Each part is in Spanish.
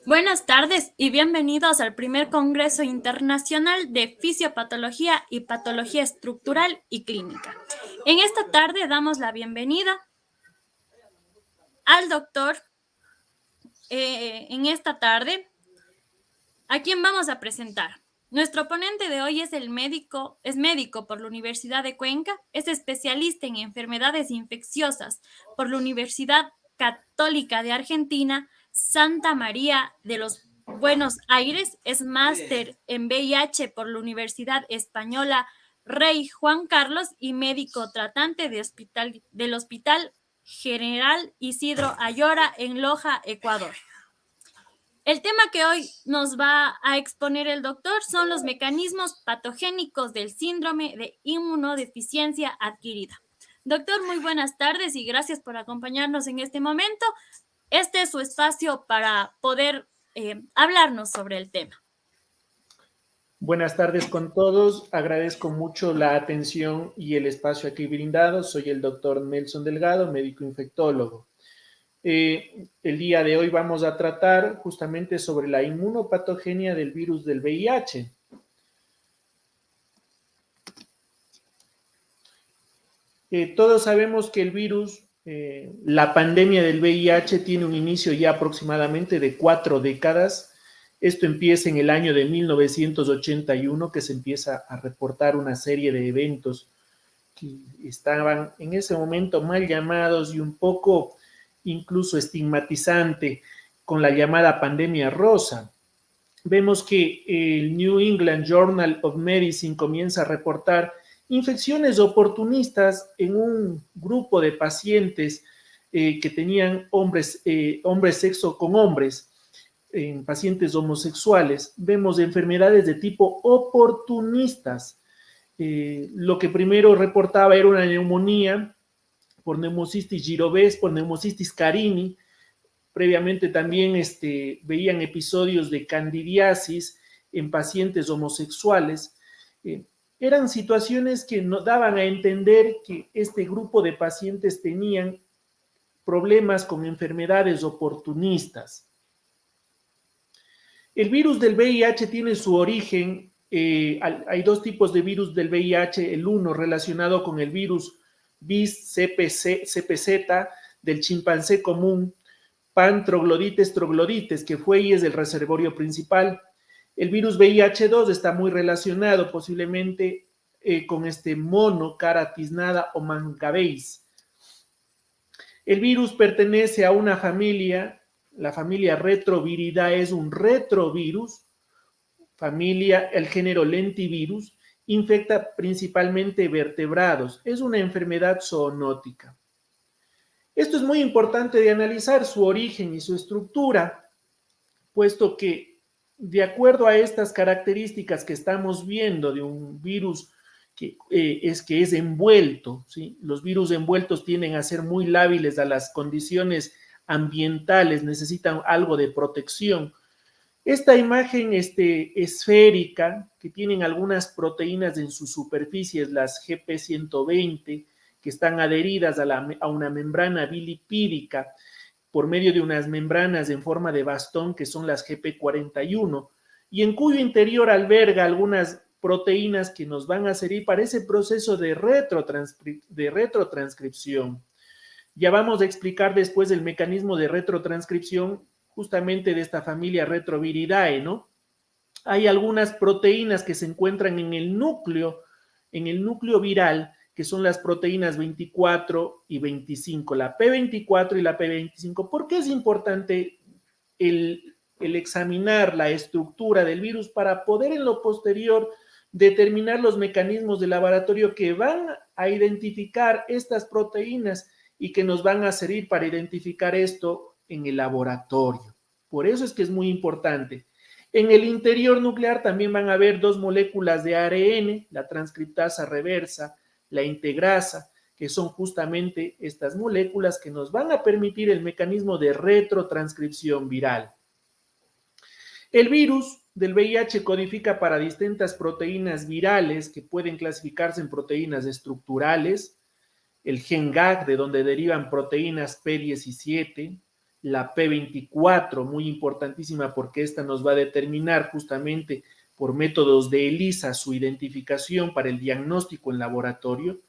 Buenas tardes y bienvenidos al primer Congreso Internacional de Fisiopatología y Patología Estructural y Clínica. En esta tarde damos la bienvenida al doctor, en esta tarde, a quien vamos a presentar. Nuestro ponente de hoy es médico por la Universidad de Cuenca, es especialista en enfermedades infecciosas por la Universidad Católica de Argentina, Santa María de los Buenos Aires, es máster en VIH por la Universidad Española Rey Juan Carlos y médico tratante del Hospital General Isidro Ayora en Loja, Ecuador. El tema que hoy nos va a exponer el doctor son los mecanismos patogénicos del síndrome de inmunodeficiencia adquirida. Doctor, muy buenas tardes y gracias por acompañarnos en este momento. Este es su espacio para poder hablarnos sobre el tema. Buenas tardes con todos. Agradezco mucho la atención y el espacio aquí brindado. Soy el doctor Nelson Delgado, médico infectólogo. El día de hoy vamos a tratar justamente sobre la inmunopatogenia del virus del VIH. Todos sabemos que el virus, la pandemia del VIH tiene un inicio ya aproximadamente de 4 décadas. Esto empieza en el año de 1981, que se empieza a reportar una serie de eventos que estaban en ese momento mal llamados y un poco incluso estigmatizante con la llamada pandemia rosa. Vemos que el New England Journal of Medicine comienza a reportar infecciones oportunistas en un grupo de pacientes que tenían hombres sexo con hombres, en pacientes homosexuales. Vemos enfermedades de tipo oportunistas. Lo que primero reportaba era una neumonía por Pneumocystis jirovecii, por Pneumocystis carini. Previamente también veían episodios de candidiasis en pacientes homosexuales. Eran situaciones que nos daban a entender que este grupo de pacientes tenían problemas con enfermedades oportunistas. El virus del VIH tiene su origen, hay dos tipos de virus del VIH, el uno relacionado con el virus bis-CPZ del chimpancé común, Pan troglodites troglodites, que fue y es el reservorio principal. El virus VIH2 está muy relacionado posiblemente con este mono, cara tiznada o mangabeis. El virus pertenece a una familia, la familia Retroviridae es un retrovirus, familia, el género lentivirus, infecta principalmente vertebrados, es una enfermedad zoonótica. Esto es muy importante de analizar su origen y su estructura, puesto que de acuerdo a estas características que estamos viendo de un virus que es envuelto, ¿sí? Los virus envueltos tienden a ser muy lábiles a las condiciones ambientales, necesitan algo de protección. Esta imagen esférica, que tienen algunas proteínas en sus superficies, las GP120, que están adheridas a una membrana bilipídica por medio de unas membranas en forma de bastón, que son las GP41, y en cuyo interior alberga algunas proteínas que nos van a servir para ese proceso de retrotranscripción. Ya vamos a explicar después el mecanismo de retrotranscripción justamente de esta familia Retroviridae, ¿no? Hay algunas proteínas que se encuentran en el núcleo viral, que son las proteínas 24 y 25, la P24 y la P25. ¿Por qué es importante el examinar la estructura del virus para poder en lo posterior determinar los mecanismos de laboratorio que van a identificar estas proteínas y que nos van a servir para identificar esto en el laboratorio? Por eso es que es muy importante. En el interior nuclear también van a haber dos moléculas de ARN, la transcriptasa reversa, la integrasa, que son justamente estas moléculas que nos van a permitir el mecanismo de retrotranscripción viral. El virus del VIH codifica para distintas proteínas virales que pueden clasificarse en proteínas estructurales, el gen GAG, de donde derivan proteínas P17, la P24, muy importantísima porque esta nos va a determinar justamente por métodos de ELISA su identificación para el diagnóstico en laboratorio,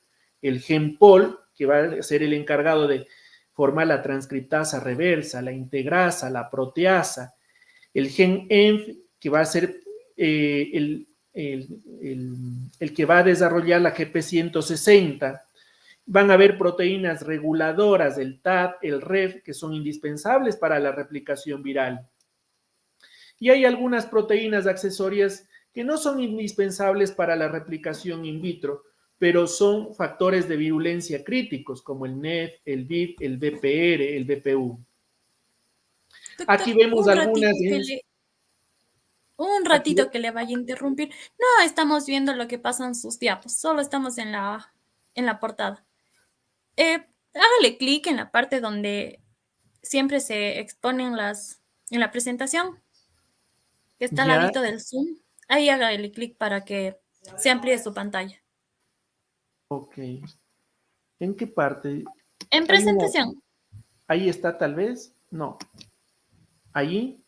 el GenPol, que va a ser el encargado de formar la transcriptasa reversa, la integrasa, la proteasa, el GenEnv, que va a ser el que va a desarrollar la GP160. Van a haber proteínas reguladoras del TAT, el REF, que son indispensables para la replicación viral. Y hay algunas proteínas accesorias que no son indispensables para la replicación in vitro, pero son factores de virulencia críticos, como el NEF, el VIP, el BPR, el BPU. Doctor, Aquí vemos un algunas... ratito que le vaya a interrumpir. No estamos viendo lo que pasa en sus diapos, solo estamos en la portada. Hágale clic en la parte donde siempre se exponen en la presentación, que está al Ya, ladito del Zoom. Ahí hágale clic para que se amplíe su pantalla. ok. ¿En qué parte? En Hay una, presentación. ahí está tal vez, no. Allí,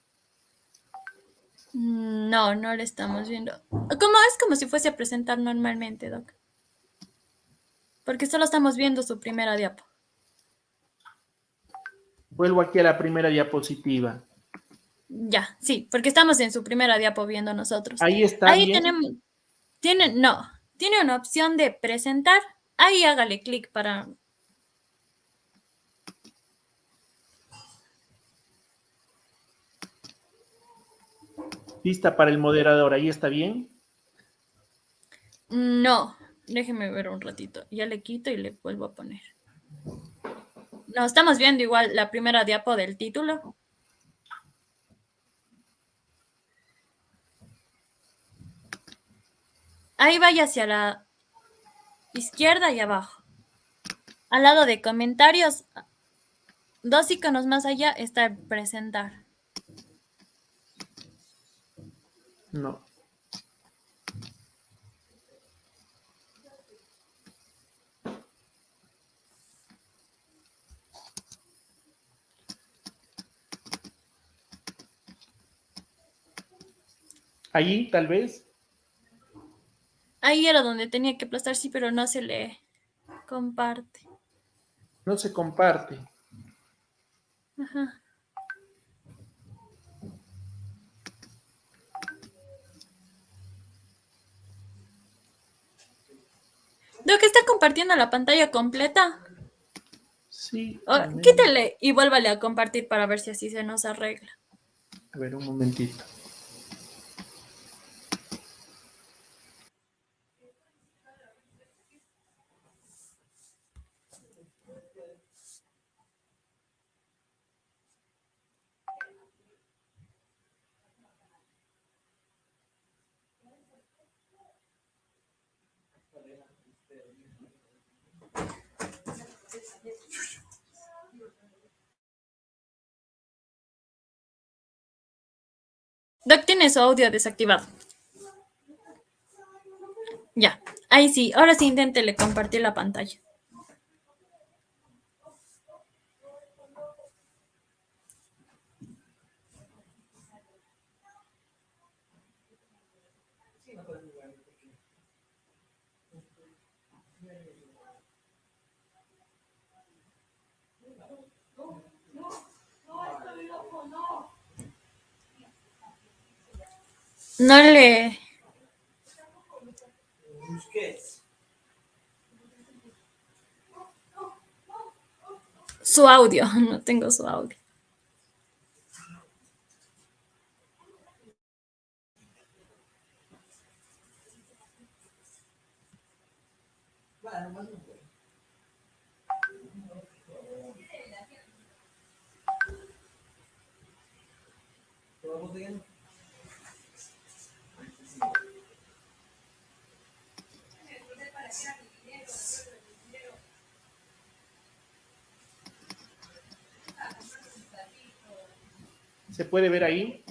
No, no le estamos viendo. Es como si fuese a presentar normalmente, Doc. Porque solo estamos viendo su primera diapo. vuelvo aquí a la primera diapositiva. Ya, sí, porque estamos en su primera diapo viendo nosotros. Ahí está Ahí bien. tiene una opción de presentar. Ahí hágale clic para... Lista para el moderador, ahí está bien. No, déjeme ver un ratito. Ya le quito y le vuelvo a poner. No, estamos viendo igual la primera diapo del título. Ahí vaya hacia la izquierda y abajo. Al lado de comentarios, 2 iconos más allá está el presentar. No. Allí, tal vez. Ahí era donde tenía que aplastar, sí, pero no se le comparte. No se comparte. Ajá. Lo que está compartiendo la pantalla completa. Sí, Quítale y vuélvale a compartir para ver si así se nos arregla. a ver, un momentito. Doc tiene su audio desactivado. Ya, ahí sí. Ahora sí inténtele compartir la pantalla. No le... Su audio, no tengo su audio. ¿Se puede ver ahí?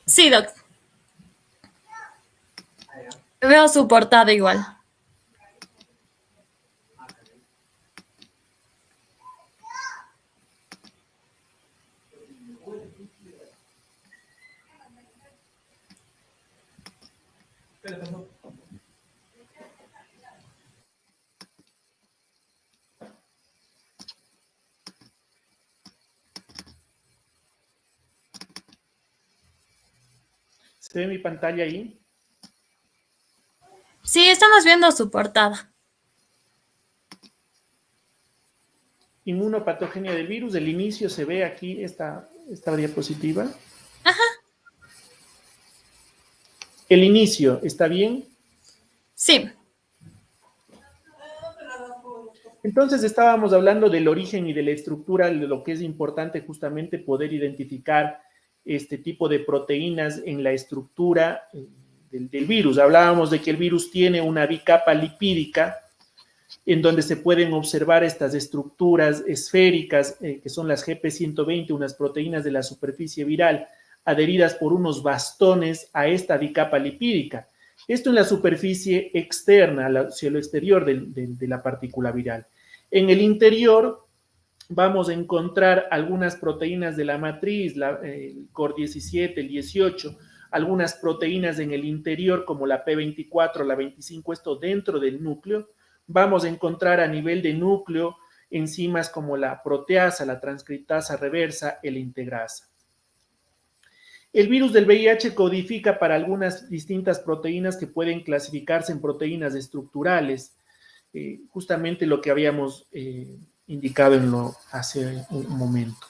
Sí, Doc. Veo su portada igual. ¿Se ve mi pantalla ahí? Sí, estamos viendo su portada. Inmunopatogenia del virus, el inicio se ve aquí esta diapositiva. Ajá. El inicio, ¿está bien? Sí. Entonces estábamos hablando del origen y de la estructura, de lo que es importante justamente poder identificar este tipo de proteínas en la estructura del virus. Hablábamos de que el virus tiene una bicapa lipídica en donde se pueden observar estas estructuras esféricas, que son las GP120, unas proteínas de la superficie viral, adheridas por unos bastones a esta bicapa lipídica. Esto en la superficie externa, hacia lo exterior de la partícula viral. En el interior vamos a encontrar algunas proteínas de la matriz, el COR17, el 18, algunas proteínas en el interior como la P24, la 25, esto dentro del núcleo. Vamos a encontrar a nivel de núcleo enzimas como la proteasa, la transcriptasa reversa, el integrasa. El virus del VIH codifica para algunas distintas proteínas que pueden clasificarse en proteínas estructurales, justamente lo que habíamos indicado hace un momento.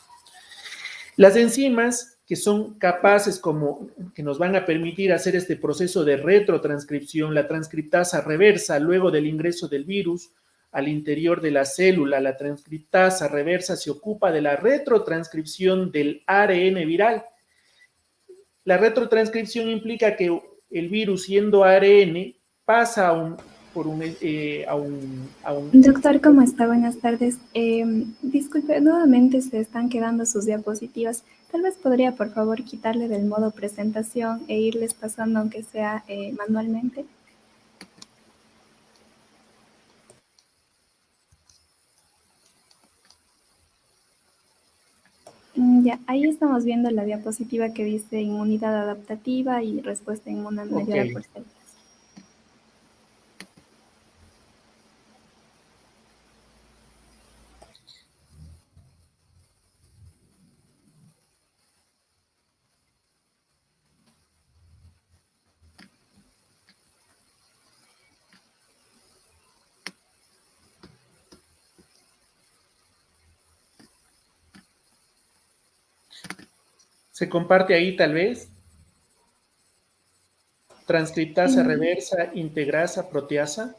Las enzimas que son capaces que nos van a permitir hacer este proceso de retrotranscripción, la transcriptasa reversa, luego del ingreso del virus al interior de la célula, la transcriptasa reversa se ocupa de la retrotranscripción del ARN viral. La retrotranscripción implica que el virus, siendo ARN, pasa Doctor, ¿cómo está? Buenas tardes. Disculpe, nuevamente se están quedando sus diapositivas. Tal vez podría, por favor, quitarle del modo presentación e irles pasando, aunque sea manualmente. Ya, ahí estamos viendo la diapositiva que dice inmunidad adaptativa y respuesta inmune mediada por células. ¿Se comparte ahí tal vez? Transcriptasa reversa, integrasa, proteasa.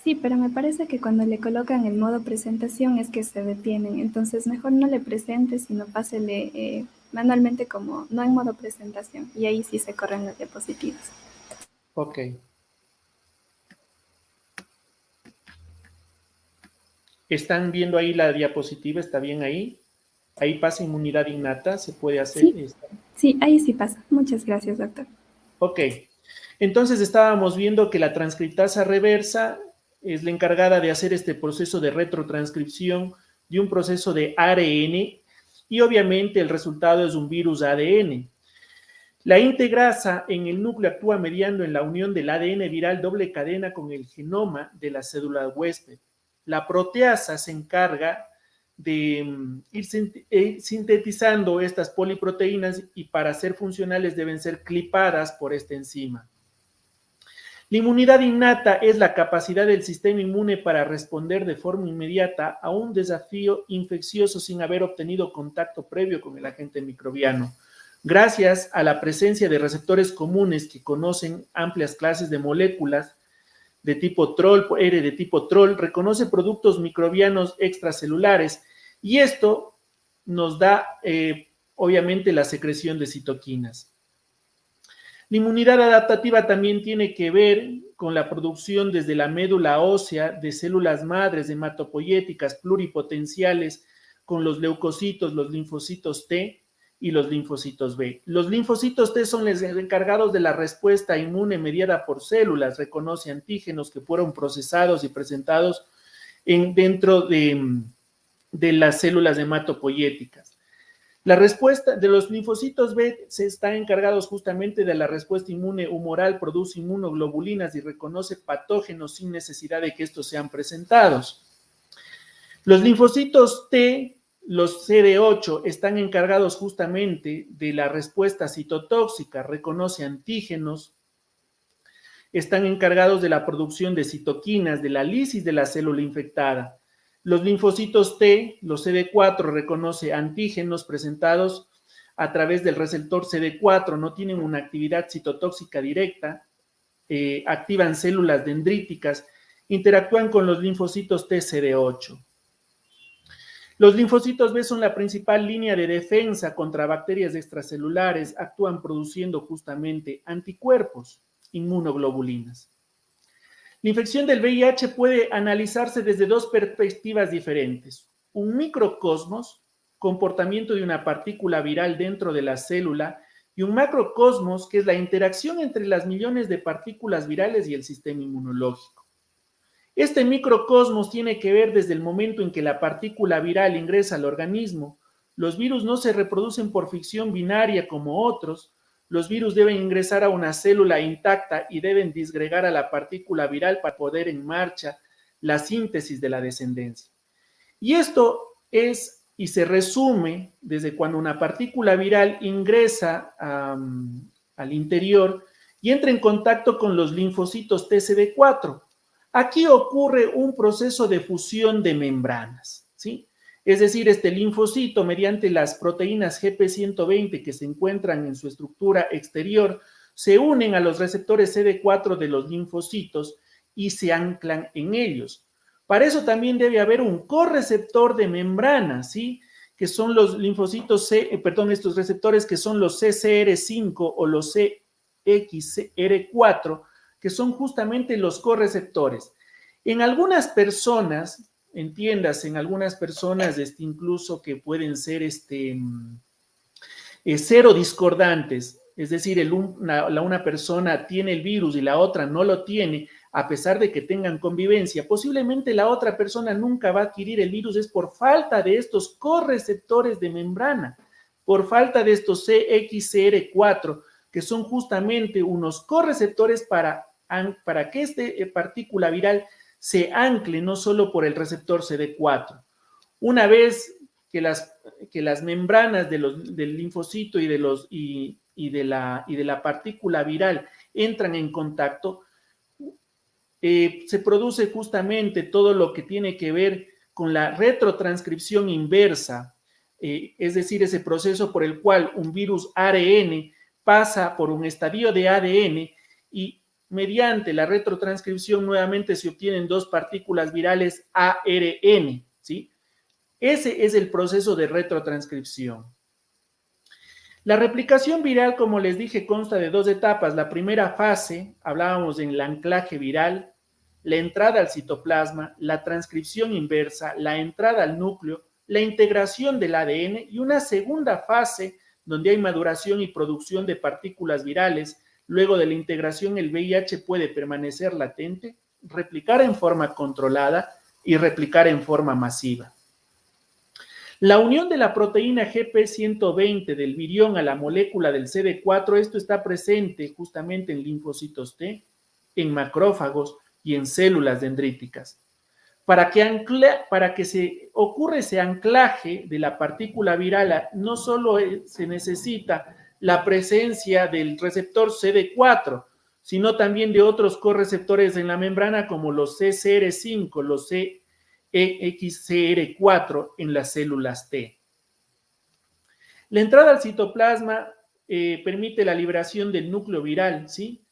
Sí, pero me parece que cuando le colocan el modo presentación es que se detienen. Entonces, mejor no le presente, sino pásele manualmente como no en modo presentación. Y ahí sí se corren las diapositivas. Ok. ¿Están viendo ahí la diapositiva? ¿Está bien ahí? Ahí pasa inmunidad innata, se puede hacer. Sí, ahí sí pasa. Muchas gracias, doctor. Ok. Entonces estábamos viendo que la transcriptasa reversa es la encargada de hacer este proceso de retrotranscripción de un proceso de ARN y obviamente el resultado es un virus ADN. La integrasa en el núcleo actúa mediando en la unión del ADN viral doble cadena con el genoma de la célula huésped. La proteasa se encarga de ir sintetizando estas poliproteínas y para ser funcionales deben ser clipadas por esta enzima. La inmunidad innata es la capacidad del sistema inmune para responder de forma inmediata a un desafío infeccioso sin haber obtenido contacto previo con el agente microbiano. Gracias a la presencia de receptores comunes que conocen amplias clases de moléculas de tipo TROL, R de tipo TROL, reconoce productos microbianos extracelulares y esto nos da, obviamente, la secreción de citoquinas. La inmunidad adaptativa también tiene que ver con la producción desde la médula ósea de células madres hematopoyéticas pluripotenciales con los leucocitos, los linfocitos T y los linfocitos B. Los linfocitos T son los encargados de la respuesta inmune mediada por células, reconoce antígenos que fueron procesados y presentados dentro de las células hematopoyéticas. La respuesta de los linfocitos B se están encargados justamente de la respuesta inmune humoral, produce inmunoglobulinas y reconoce patógenos sin necesidad de que estos sean presentados. Los linfocitos T, los CD8, están encargados justamente de la respuesta citotóxica, reconoce antígenos, están encargados de la producción de citoquinas, de la lisis de la célula infectada. Los linfocitos T, los CD4, reconoce antígenos presentados a través del receptor CD4, no tienen una actividad citotóxica directa, activan células dendríticas, interactúan con los linfocitos T CD8. Los linfocitos B son la principal línea de defensa contra bacterias extracelulares, actúan produciendo justamente anticuerpos, inmunoglobulinas. La infección del VIH puede analizarse desde dos perspectivas diferentes. Un microcosmos, comportamiento de una partícula viral dentro de la célula, y un macrocosmos, que es la interacción entre las millones de partículas virales y el sistema inmunológico. Este microcosmos tiene que ver desde el momento en que la partícula viral ingresa al organismo. Los virus no se reproducen por ficción binaria como otros. Los virus deben ingresar a una célula intacta y deben disgregar a la partícula viral para poner en marcha la síntesis de la descendencia. Y esto es y se resume desde cuando una partícula viral ingresa al interior y entra en contacto con los linfocitos TCD4. Aquí ocurre un proceso de fusión de membranas, ¿sí? Es decir, este linfocito, mediante las proteínas GP120 que se encuentran en su estructura exterior, se unen a los receptores CD4 de los linfocitos y se anclan en ellos. Para eso también debe haber un correceptor de membrana, ¿sí? Que son los linfocitos estos receptores que son los CCR5 o los CXCR4, que son justamente los correceptores. En algunas personas, entiendas, en algunas personas incluso que pueden ser serodiscordantes, es decir, una persona tiene el virus y la otra no lo tiene, a pesar de que tengan convivencia, posiblemente la otra persona nunca va a adquirir el virus, es por falta de estos correceptores de membrana, por falta de estos CXCR4, que son justamente unos correceptores para que esta partícula viral se ancle no solo por el receptor CD4. Una vez que las membranas del linfocito y de la partícula viral entran en contacto, se produce justamente todo lo que tiene que ver con la retrotranscripción inversa, es decir, ese proceso por el cual un virus ARN pasa por un estadio de ADN y mediante la retrotranscripción nuevamente se obtienen dos partículas virales ARN, ¿sí? Ese es el proceso de retrotranscripción. La replicación viral, como les dije, consta de dos etapas. La primera fase, hablábamos en el anclaje viral, la entrada al citoplasma, la transcripción inversa, la entrada al núcleo, la integración del ADN y una segunda fase donde hay maduración y producción de partículas virales. Luego de la integración, el VIH puede permanecer latente, replicar en forma controlada y replicar en forma masiva. La unión de la proteína GP120 del virión a la molécula del CD4, esto está presente justamente en linfocitos T, en macrófagos y en células dendríticas. Para que se ocurra ese anclaje de la partícula viral, no solo se necesita la presencia del receptor CD4, sino también de otros correceptores en la membrana como los CCR5, los CXCR4 en las células T. La entrada al citoplasma permite la liberación del núcleo viral, ¿sí?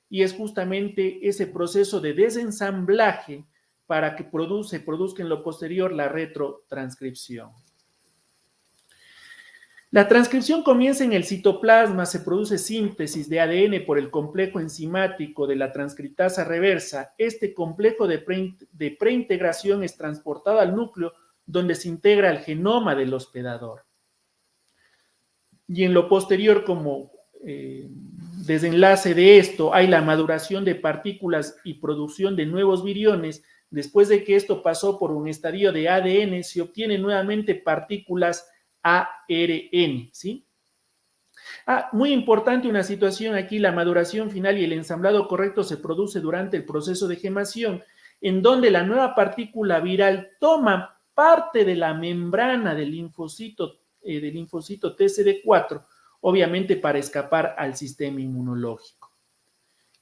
Y es justamente ese proceso de desensamblaje para que produzca en lo posterior la retrotranscripción. La transcripción comienza en el citoplasma, se produce síntesis de ADN por el complejo enzimático de la transcriptasa reversa. Este complejo de preintegración es transportado al núcleo donde se integra el genoma del hospedador. Y en lo posterior, como desenlace de esto, hay la maduración de partículas y producción de nuevos viriones. Después de que esto pasó por un estadio de ADN, se obtienen nuevamente partículas ARN, ¿sí? Muy importante una situación aquí, la maduración final y el ensamblado correcto se produce durante el proceso de gemación, en donde la nueva partícula viral toma parte de la membrana del linfocito TCD4, obviamente para escapar al sistema inmunológico.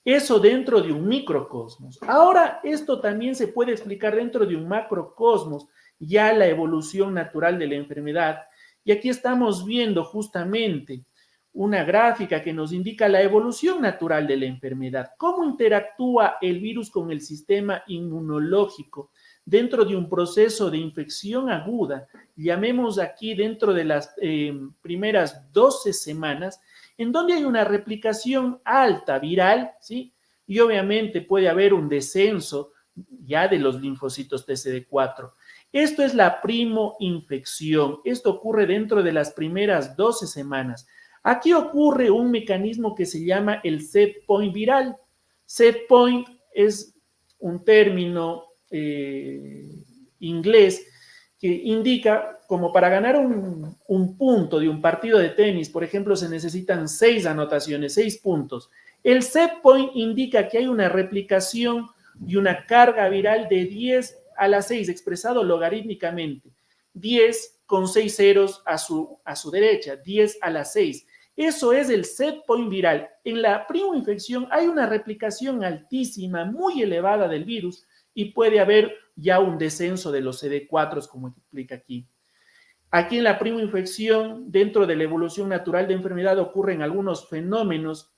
Eso dentro de un microcosmos. Ahora, esto también se puede explicar dentro de un macrocosmos, ya la evolución natural de la enfermedad. Y aquí estamos viendo justamente una gráfica que nos indica la evolución natural de la enfermedad, cómo interactúa el virus con el sistema inmunológico dentro de un proceso de infección aguda, llamemos aquí dentro de las primeras 12 semanas, en donde hay una replicación alta viral, ¿sí? Y obviamente puede haber un descenso ya de los linfocitos TCD4. Esto es la primoinfección. Esto ocurre dentro de las primeras 12 semanas. Aquí ocurre un mecanismo que se llama el set point viral. Set point es un término inglés que indica como para ganar un punto de un partido de tenis, por ejemplo, se necesitan 6 anotaciones, 6 puntos. El set point indica que hay una replicación y una carga viral de 10 a la 6, expresado logarítmicamente. 10 con 6 ceros a su derecha, 10 a la 6. Eso es el set point viral. En la primoinfección hay una replicación altísima, muy elevada del virus, y puede haber ya un descenso de los CD4, como explica aquí. Aquí en la primoinfección, dentro de la evolución natural de enfermedad, ocurren algunos fenómenos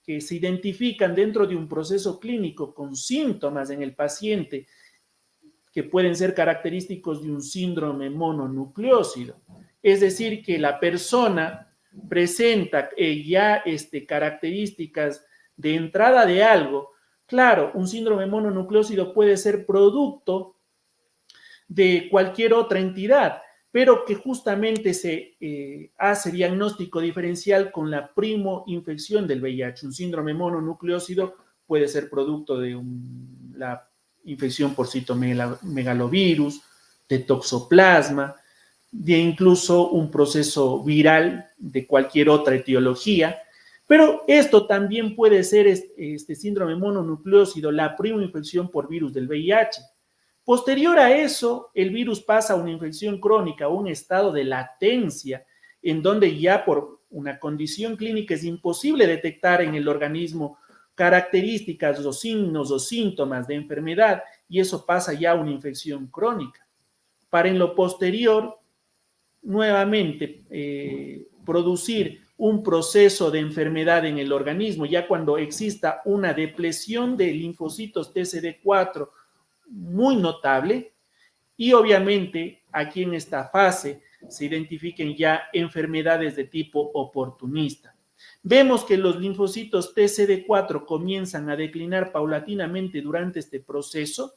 que se identifican dentro de un proceso clínico con síntomas en el paciente que pueden ser característicos de un síndrome mononucleósido. Es decir, que la persona presenta ya características de entrada de algo. Claro, un síndrome mononucleósido puede ser producto de cualquier otra entidad, pero que justamente se hace diagnóstico diferencial con la primoinfección del VIH. Un síndrome mononucleósido puede ser producto de la infección por citomegalovirus, de toxoplasma, de incluso un proceso viral de cualquier otra etiología. Pero esto también puede ser este síndrome mononucleósido, la primoinfección por virus del VIH. Posterior a eso, el virus pasa a una infección crónica, un estado de latencia, en donde ya por una condición clínica es imposible detectar en el organismo características o signos o síntomas de enfermedad, y eso pasa ya a una infección crónica. Para en lo posterior, nuevamente, producir un proceso de enfermedad en el organismo, ya cuando exista una depresión de linfocitos TCD4 muy notable, y obviamente aquí en esta fase se identifiquen ya enfermedades de tipo oportunista. Vemos que los linfocitos TCD4 comienzan a declinar paulatinamente durante este proceso,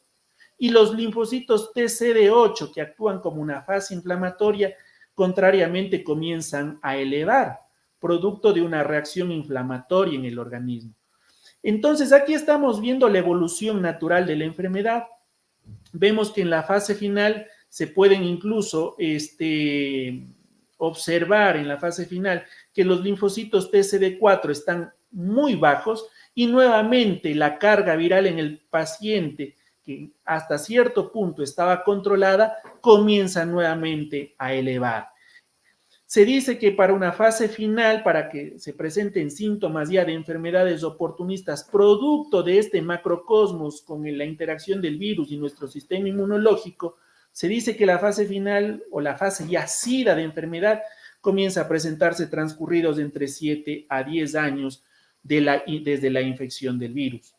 y los linfocitos TCD8, que actúan como una fase inflamatoria, contrariamente comienzan a elevar, producto de una reacción inflamatoria en el organismo. Entonces, aquí estamos viendo la evolución natural de la enfermedad. Vemos que en la fase final se pueden incluso observar en la fase final que los linfocitos TCD4 están muy bajos, y nuevamente la carga viral en el paciente, que hasta cierto punto estaba controlada, comienza nuevamente a elevar. Se dice que para una fase final, para que se presenten síntomas ya de enfermedades oportunistas producto de este macrocosmos con la interacción del virus y nuestro sistema inmunológico, se dice que la fase final o la fase ya SIDA de enfermedad comienza a presentarse transcurridos entre 7 a 10 años desde la infección del virus.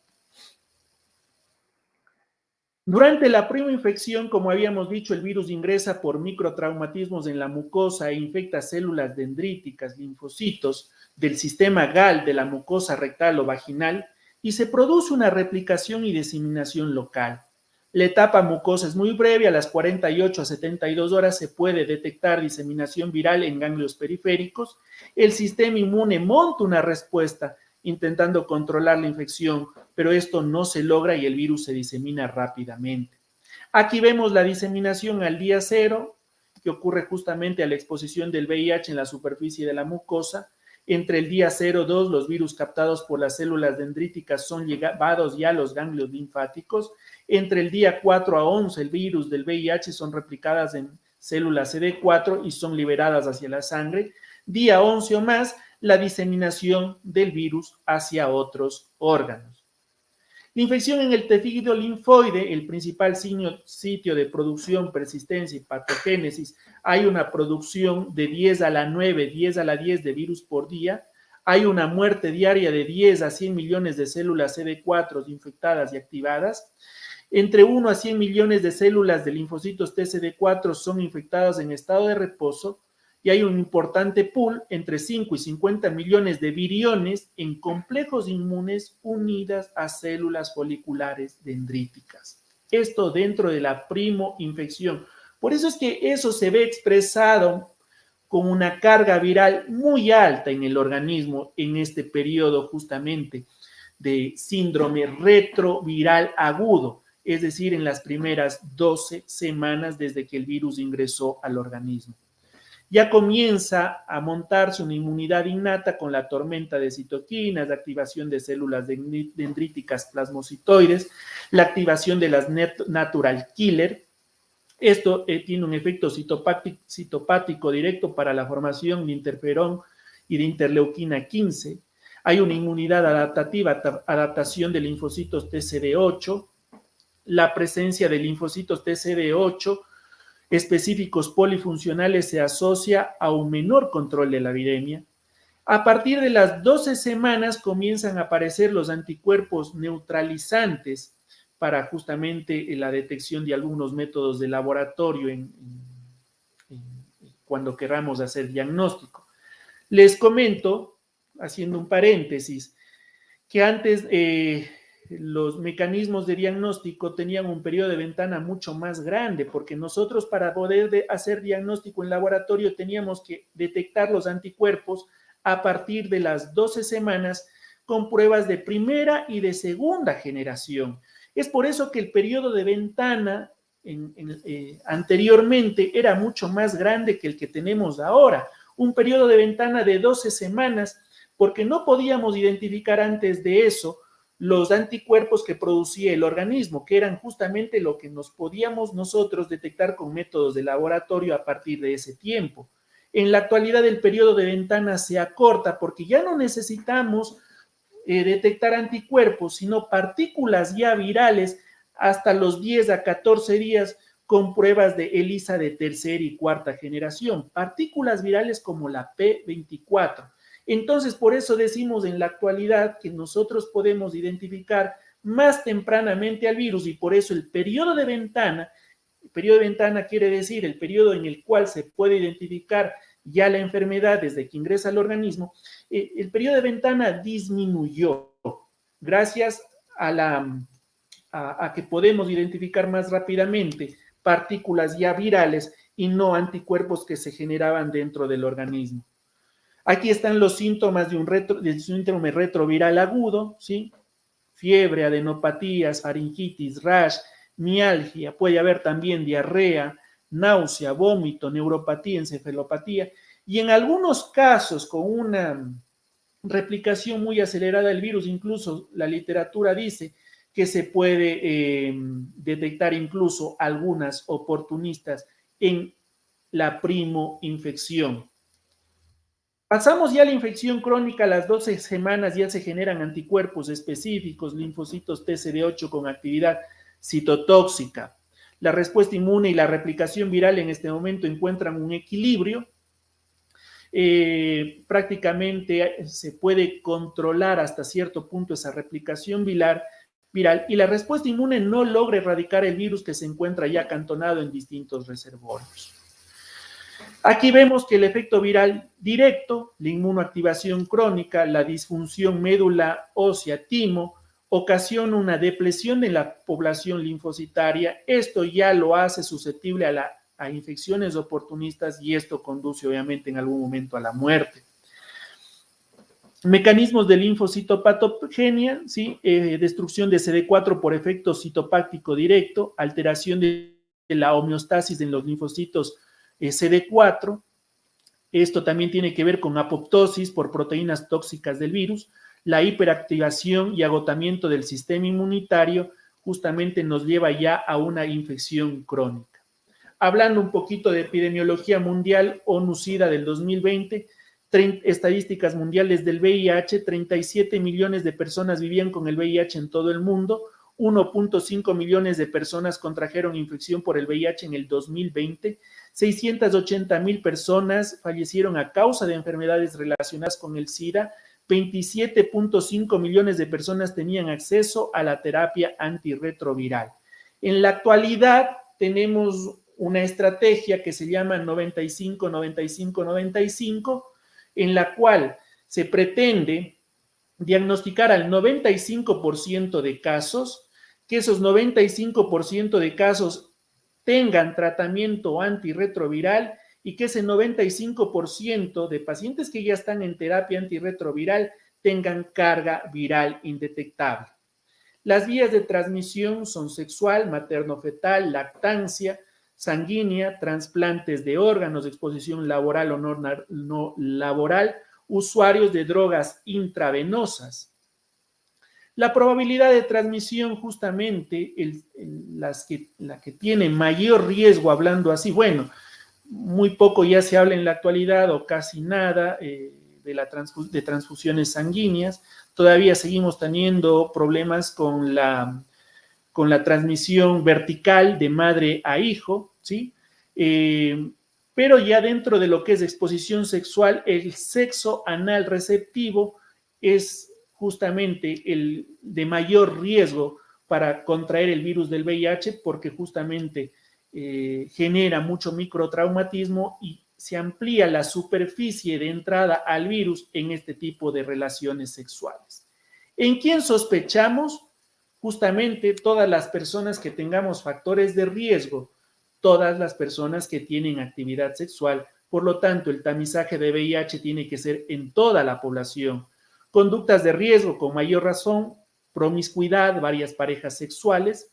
Durante la primoinfección, como habíamos dicho, el virus ingresa por microtraumatismos en la mucosa e infecta células dendríticas, linfocitos del sistema GAL de la mucosa rectal o vaginal, y se produce una replicación y diseminación local. La etapa mucosa es muy breve, a las 48 a 72 horas se puede detectar diseminación viral en ganglios periféricos. El sistema inmune monta una respuesta intentando controlar la infección, pero esto no se logra y el virus se disemina rápidamente. Aquí vemos la diseminación al día 0, que ocurre justamente a la exposición del VIH en la superficie de la mucosa. Entre el día 0-2, los virus captados por las células dendríticas son llevados ya a los ganglios linfáticos. Entre el día 4 a 11, el virus del VIH son replicadas en células CD4 y son liberadas hacia la sangre. Día 11 o más, la diseminación del virus hacia otros órganos. La infección en el tejido linfoide, el principal sitio de producción, persistencia y patogénesis, hay una producción de 10 a la 9, 10 a la 10 de virus por día, hay una muerte diaria de 10 a 100 millones de células CD4 infectadas y activadas, entre 1 a 100 millones de células de linfocitos TCD4 son infectadas en estado de reposo, y hay un importante pool entre 5 y 50 millones de viriones en complejos inmunes unidas a células foliculares dendríticas. Esto dentro de la primoinfección. Por eso es que eso se ve expresado con una carga viral muy alta en el organismo en este periodo justamente de síndrome retroviral agudo, es decir, en las primeras 12 semanas desde que el virus ingresó al organismo. Ya comienza a montarse una inmunidad innata con la tormenta de citoquinas, la activación de células dendríticas plasmocitoides, la activación de las natural killer. Esto tiene un efecto citopático directo para la formación de interferón y de interleuquina 15. Hay una inmunidad adaptativa, adaptación de linfocitos TCD8, la presencia de linfocitos TCD8 específicos polifuncionales se asocia a un menor control de la viremia. A partir de las 12 semanas comienzan a aparecer los anticuerpos neutralizantes para justamente la detección de algunos métodos de laboratorio cuando queramos hacer diagnóstico. Les comento, haciendo un paréntesis, que antes los mecanismos de diagnóstico tenían un periodo de ventana mucho más grande, porque nosotros para poder hacer diagnóstico en laboratorio teníamos que detectar los anticuerpos a partir de las 12 semanas con pruebas de primera y de segunda generación. Es por eso que el periodo de ventana anteriormente era mucho más grande que el que tenemos ahora, un periodo de ventana de 12 semanas, porque no podíamos identificar antes de eso los anticuerpos que producía el organismo, que eran justamente lo que nos podíamos nosotros detectar con métodos de laboratorio a partir de ese tiempo. En la actualidad el periodo de ventana se acorta porque ya no necesitamos detectar anticuerpos, sino partículas ya virales hasta los 10 a 14 días con pruebas de ELISA de tercera y cuarta generación, partículas virales como la P24. Entonces, por eso decimos en la actualidad que nosotros podemos identificar más tempranamente al virus y por eso el periodo de ventana quiere decir el periodo en el cual se puede identificar ya la enfermedad desde que ingresa al organismo, el periodo de ventana disminuyó gracias a que podemos identificar más rápidamente partículas ya virales y no anticuerpos que se generaban dentro del organismo. Aquí están los síntomas de un síndrome retroviral agudo, ¿sí? Fiebre, adenopatías, faringitis, rash, mialgia, puede haber también diarrea, náusea, vómito, neuropatía, encefalopatía, y en algunos casos con una replicación muy acelerada del virus, incluso la literatura dice que se puede detectar incluso algunas oportunistas en la primoinfección. Pasamos ya a la infección crónica, a las 12 semanas ya se generan anticuerpos específicos, linfocitos TCD8 con actividad citotóxica. La respuesta inmune y la replicación viral en este momento encuentran un equilibrio. Prácticamente se puede controlar hasta cierto punto esa replicación viral y la respuesta inmune no logra erradicar el virus que se encuentra ya acantonado en distintos reservorios. Aquí vemos que el efecto viral directo, la inmunoactivación crónica, la disfunción médula ósea timo, ocasiona una depresión de la población linfocitaria. Esto ya lo hace susceptible a infecciones oportunistas y esto conduce obviamente en algún momento a la muerte. Mecanismos de linfocitopatogenia, ¿sí? Destrucción de CD4 por efecto citopáctico directo, alteración de la homeostasis en los linfocitos CD4. Esto también tiene que ver con apoptosis por proteínas tóxicas del virus. La hiperactivación y agotamiento del sistema inmunitario justamente nos lleva ya a una infección crónica. Hablando un poquito de epidemiología mundial, ONU-SIDA del 2020, estadísticas mundiales del VIH, 37 millones de personas vivían con el VIH en todo el mundo, 1.5 millones de personas contrajeron infección por el VIH en el 2020, 680,000 personas fallecieron a causa de enfermedades relacionadas con el SIDA, 27.5 millones de personas tenían acceso a la terapia antirretroviral. En la actualidad tenemos una estrategia que se llama 95-95-95, en la cual se pretende diagnosticar al 95% de casos, que esos 95% de casos tengan tratamiento antirretroviral y que ese 95% de pacientes que ya están en terapia antirretroviral tengan carga viral indetectable. Las vías de transmisión son sexual, materno-fetal, lactancia, sanguínea, trasplantes de órganos, exposición laboral o no laboral, usuarios de drogas intravenosas. La probabilidad de transmisión, justamente, la que tiene mayor riesgo, hablando así, bueno, muy poco ya se habla en la actualidad o casi nada de transfusiones sanguíneas. Todavía seguimos teniendo problemas con la transmisión vertical de madre a hijo, ¿sí? Pero ya dentro de lo que es exposición sexual, el sexo anal receptivo es justamente el de mayor riesgo para contraer el virus del VIH porque justamente genera mucho microtraumatismo y se amplía la superficie de entrada al virus en este tipo de relaciones sexuales. ¿En quién sospechamos? Justamente todas las personas que tengamos factores de riesgo, todas las personas que tienen actividad sexual. Por lo tanto, el tamizaje de VIH tiene que ser en toda la población. Conductas de riesgo, con mayor razón, promiscuidad, varias parejas sexuales,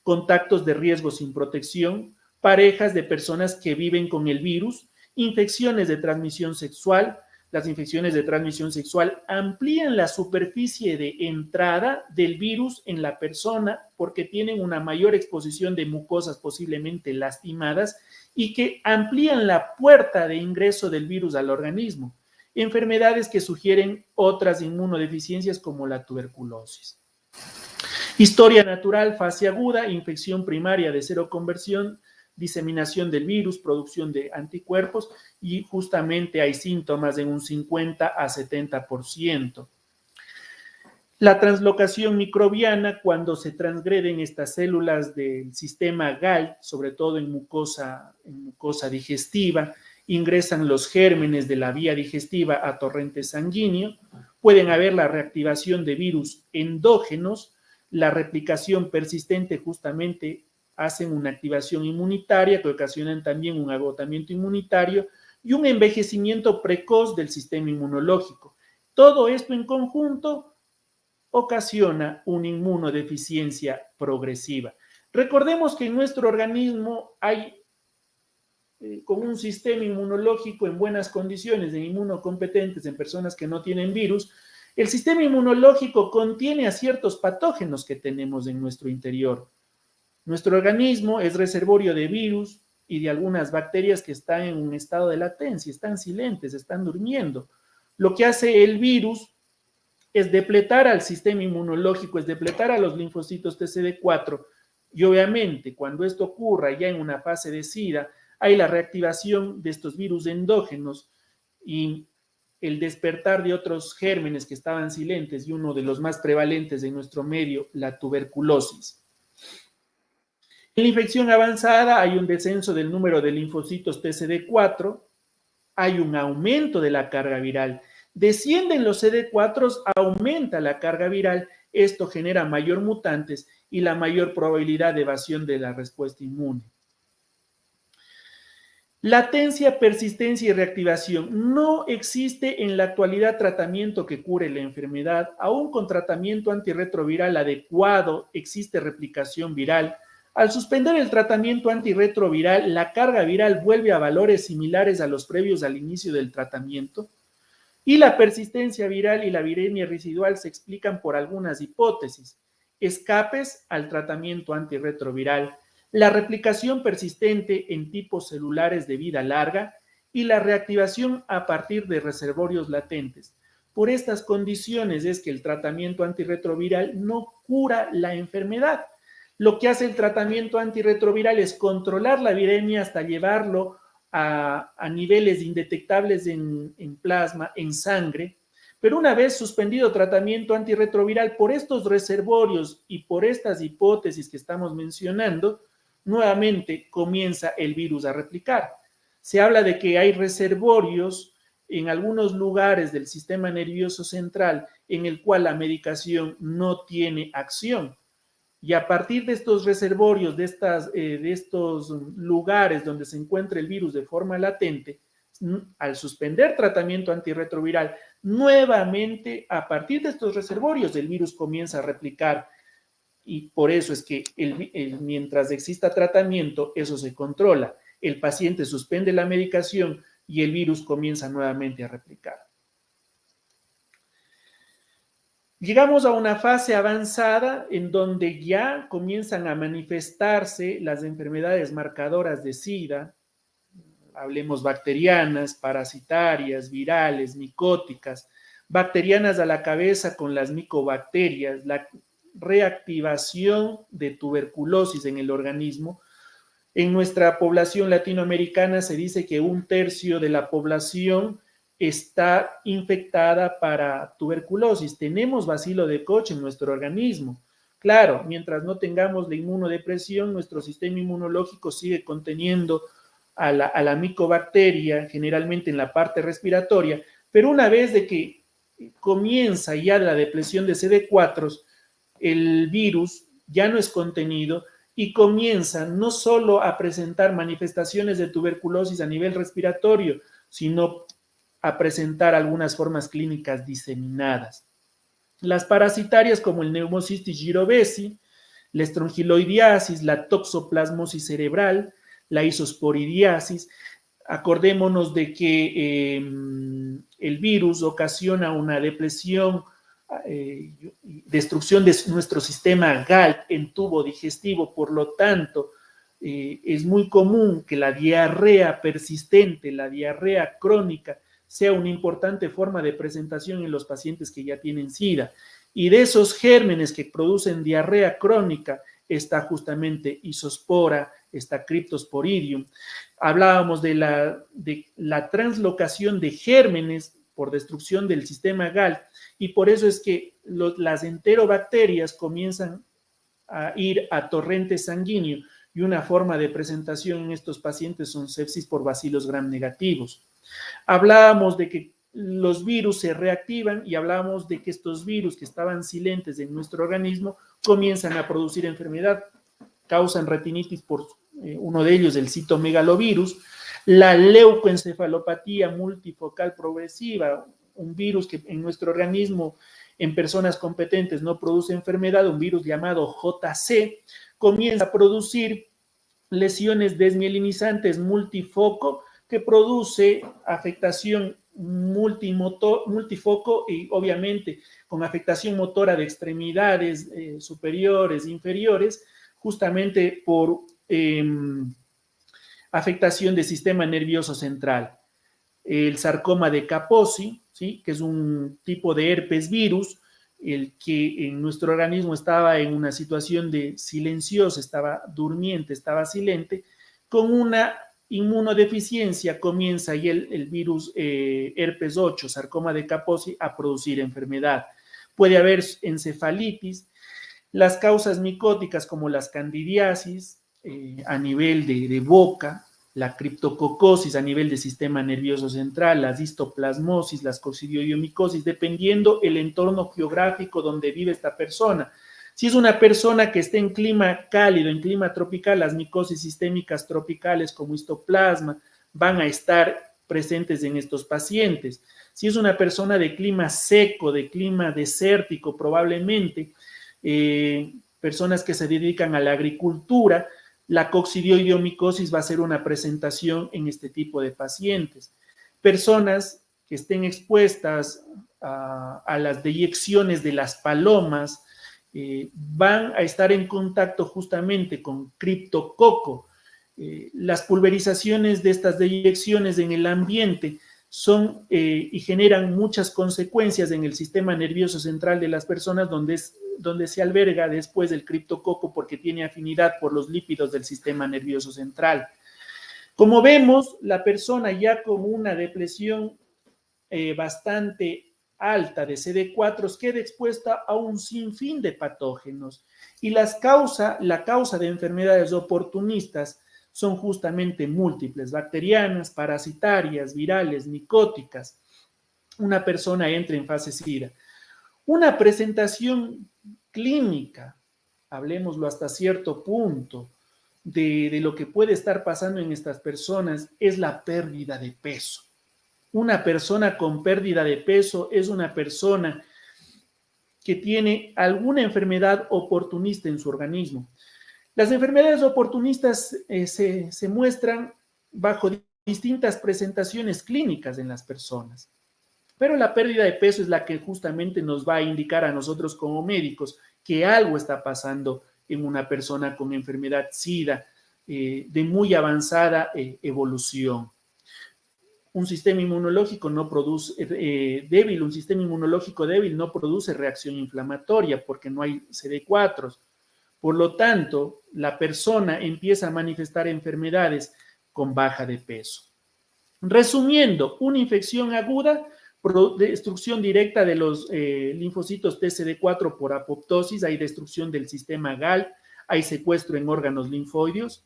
contactos de riesgo sin protección, parejas de personas que viven con el virus, infecciones de transmisión sexual. Las infecciones de transmisión sexual amplían la superficie de entrada del virus en la persona porque tienen una mayor exposición de mucosas posiblemente lastimadas y que amplían la puerta de ingreso del virus al organismo. Enfermedades que sugieren otras inmunodeficiencias como la tuberculosis. Historia natural, fase aguda, infección primaria de seroconversión, diseminación del virus, producción de anticuerpos y justamente hay síntomas en un 50 a 70%. La translocación microbiana, cuando se transgreden estas células del sistema GALT, sobre todo en mucosa digestiva, ingresan los gérmenes de la vía digestiva a torrente sanguíneo, pueden haber la reactivación de virus endógenos, la replicación persistente justamente hacen una activación inmunitaria que ocasionan también un agotamiento inmunitario y un envejecimiento precoz del sistema inmunológico. Todo esto en conjunto ocasiona una inmunodeficiencia progresiva. Recordemos que en nuestro organismo hay con un sistema inmunológico en buenas condiciones, en inmunocompetentes, en personas que no tienen virus, el sistema inmunológico contiene a ciertos patógenos que tenemos en nuestro interior. Nuestro organismo es reservorio de virus y de algunas bacterias que están en un estado de latencia, están silentes, están durmiendo. Lo que hace el virus es depletar al sistema inmunológico, es depletar a los linfocitos TCD4 y obviamente cuando esto ocurra ya en una fase de SIDA, hay la reactivación de estos virus endógenos y el despertar de otros gérmenes que estaban silentes y uno de los más prevalentes en nuestro medio, la tuberculosis. En la infección avanzada hay un descenso del número de linfocitos TCD4, hay un aumento de la carga viral. Descienden los CD4, aumenta la carga viral, esto genera mayor mutantes y la mayor probabilidad de evasión de la respuesta inmune. Latencia, persistencia y reactivación. No existe en la actualidad tratamiento que cure la enfermedad. Aún con tratamiento antirretroviral adecuado existe replicación viral. Al suspender el tratamiento antirretroviral, la carga viral vuelve a valores similares a los previos al inicio del tratamiento y la persistencia viral y la viremia residual se explican por algunas hipótesis: escapes al tratamiento antirretroviral, la replicación persistente en tipos celulares de vida larga y la reactivación a partir de reservorios latentes. Por estas condiciones es que el tratamiento antirretroviral no cura la enfermedad. Lo que hace el tratamiento antirretroviral es controlar la viremia hasta llevarlo a niveles indetectables en plasma, en sangre, pero una vez suspendido tratamiento antirretroviral por estos reservorios y por estas hipótesis que estamos mencionando, nuevamente comienza el virus a replicar. Se habla de que hay reservorios en algunos lugares del sistema nervioso central en el cual la medicación no tiene acción. Y a partir de estos reservorios, de estos lugares donde se encuentra el virus de forma latente, al suspender tratamiento antirretroviral, nuevamente a partir de estos reservorios el virus comienza a replicar. Y por eso es que mientras exista tratamiento, eso se controla. El paciente suspende la medicación y el virus comienza nuevamente a replicar. Llegamos a una fase avanzada en donde ya comienzan a manifestarse las enfermedades marcadoras de SIDA, hablemos bacterianas, parasitarias, virales, micóticas, bacterianas a la cabeza con las micobacterias, la reactivación de tuberculosis en el organismo. En nuestra población latinoamericana se dice que 1/3 de la población está infectada para tuberculosis. Tenemos bacilo de Koch en nuestro organismo. Claro, mientras no tengamos la inmunodepresión, nuestro sistema inmunológico sigue conteniendo a la micobacteria, generalmente en la parte respiratoria, pero una vez de que comienza ya la depresión de CD4, el virus ya no es contenido y comienza no solo a presentar manifestaciones de tuberculosis a nivel respiratorio, sino a presentar algunas formas clínicas diseminadas. Las parasitarias como el Pneumocystis jirovecii, la estrongiloidiasis, la toxoplasmosis cerebral, la isosporidiasis. Acordémonos de que el virus ocasiona una depresión, destrucción de nuestro sistema GALT en tubo digestivo, por lo tanto, es muy común que la diarrea persistente, la diarrea crónica, sea una importante forma de presentación en los pacientes que ya tienen SIDA. Y de esos gérmenes que producen diarrea crónica está justamente Isospora, está Cryptosporidium. Hablábamos de la translocación de gérmenes por destrucción del sistema GALT y por eso es que las enterobacterias comienzan a ir a torrente sanguíneo y una forma de presentación en estos pacientes son sepsis por bacilos gram negativos. Hablábamos de que los virus se reactivan y hablábamos de que estos virus que estaban silentes en nuestro organismo comienzan a producir enfermedad, causan retinitis por uno de ellos, el citomegalovirus, la leucoencefalopatía multifocal progresiva, un virus que en nuestro organismo en personas competentes no produce enfermedad, un virus llamado JC, comienza a producir lesiones desmielinizantes multifoco que produce afectación multifoco y obviamente con afectación motora de extremidades superiores, inferiores, justamente por afectación del sistema nervioso central. El sarcoma de Kaposi, ¿sí?, que es un tipo de herpes virus, el que en nuestro organismo estaba en una situación de silenciosa, estaba durmiente, estaba silente, con una inmunodeficiencia comienza y el virus herpes 8, sarcoma de Kaposi, a producir enfermedad. Puede haber encefalitis, las causas micóticas como las candidiasis a nivel de boca, la criptococosis a nivel del sistema nervioso central, la histoplasmosis, las coccidioidomicosis, dependiendo el entorno geográfico donde vive esta persona. Si es una persona que esté en clima cálido, en clima tropical, las micosis sistémicas tropicales como histoplasma van a estar presentes en estos pacientes. Si es una persona de clima seco, de clima desértico, probablemente personas que se dedican a la agricultura, la coccidioidomicosis va a ser una presentación en este tipo de pacientes. Personas que estén expuestas a las deyecciones de las palomas van a estar en contacto justamente con criptococo. Las pulverizaciones de estas deyecciones en el ambiente son y generan muchas consecuencias en el sistema nervioso central de las personas donde se alberga después el criptococo porque tiene afinidad por los lípidos del sistema nervioso central. Como vemos, la persona ya con una depresión bastante alta de CD4 queda expuesta a un sinfín de patógenos y la causa de enfermedades oportunistas son justamente múltiples, bacterianas, parasitarias, virales, micóticas. Una persona entra en fase SIDA. Una presentación clínica, hablemoslo hasta cierto punto, de lo que puede estar pasando en estas personas es la pérdida de peso. Una persona con pérdida de peso es una persona que tiene alguna enfermedad oportunista en su organismo. Las enfermedades oportunistas se muestran bajo distintas presentaciones clínicas en las personas, pero la pérdida de peso es la que justamente nos va a indicar a nosotros como médicos que algo está pasando en una persona con enfermedad SIDA de muy avanzada evolución. Un sistema inmunológico no produce débil, un sistema inmunológico débil no produce reacción inflamatoria porque no hay CD4. Por lo tanto, la persona empieza a manifestar enfermedades con baja de peso. Resumiendo, una infección aguda, destrucción directa de los linfocitos TCD4 por apoptosis, hay destrucción del sistema GAL, hay secuestro en órganos linfoideos,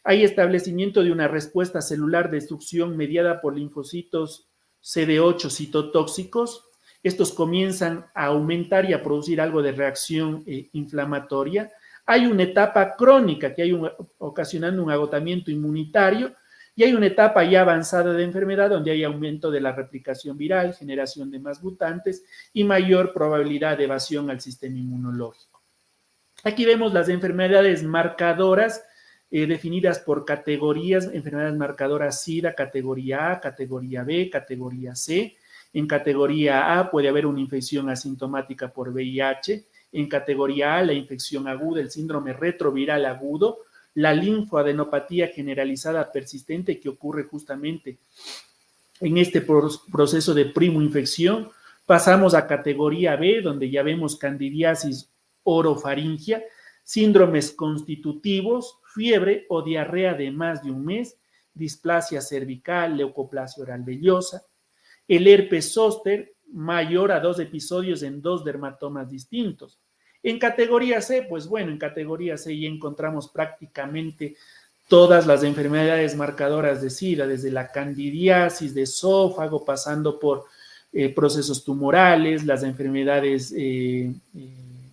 hay establecimiento de una respuesta celular de destrucción mediada por linfocitos CD8 citotóxicos. Estos comienzan a aumentar y a producir algo de reacción inflamatoria. Hay una etapa crónica que hay ocasionando un agotamiento inmunitario y hay una etapa ya avanzada de enfermedad donde hay aumento de la replicación viral, generación de más mutantes y mayor probabilidad de evasión al sistema inmunológico. Aquí vemos las enfermedades marcadoras definidas por categorías, enfermedades marcadoras SIDA, categoría A, categoría B, categoría C. En categoría A puede haber una infección asintomática por VIH. En categoría A, la infección aguda, el síndrome retroviral agudo, la linfoadenopatía generalizada persistente que ocurre justamente en este proceso de primoinfección. Pasamos a categoría B, donde ya vemos candidiasis orofaringia, síndromes constitutivos, fiebre o diarrea de más de un mes, displasia cervical, leucoplasia oral vellosa, el herpes zóster mayor a 2 episodios en 2 dermatomas distintos. En categoría C, pues bueno, en categoría C ya encontramos prácticamente todas las enfermedades marcadoras de SIDA, desde la candidiasis de esófago, pasando por procesos tumorales, las enfermedades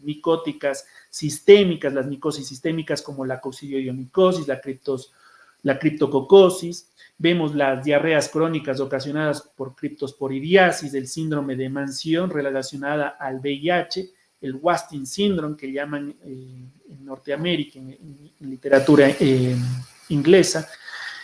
micóticas sistémicas, las micosis sistémicas como la coccidioidomicosis, la criptococosis. Vemos las diarreas crónicas ocasionadas por criptosporidiasis, el síndrome de Mansion relacionada al VIH, el Wasting Syndrome que llaman en Norteamérica, en literatura inglesa,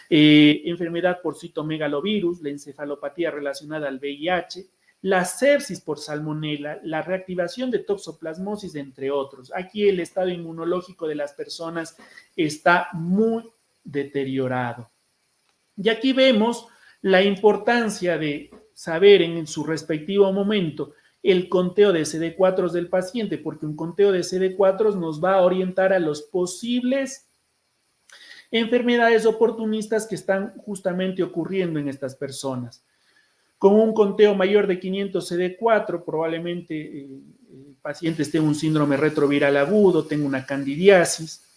enfermedad por citomegalovirus, la encefalopatía relacionada al VIH, la sepsis por salmonela, la reactivación de toxoplasmosis, entre otros. Aquí el estado inmunológico de las personas está muy deteriorado. Y aquí vemos la importancia de saber en su respectivo momento el conteo de CD4 del paciente, porque un conteo de CD4 nos va a orientar a los posibles enfermedades oportunistas que están justamente ocurriendo en estas personas. Con un conteo mayor de 500 CD4, probablemente el paciente esté en un síndrome retroviral agudo, tenga una candidiasis,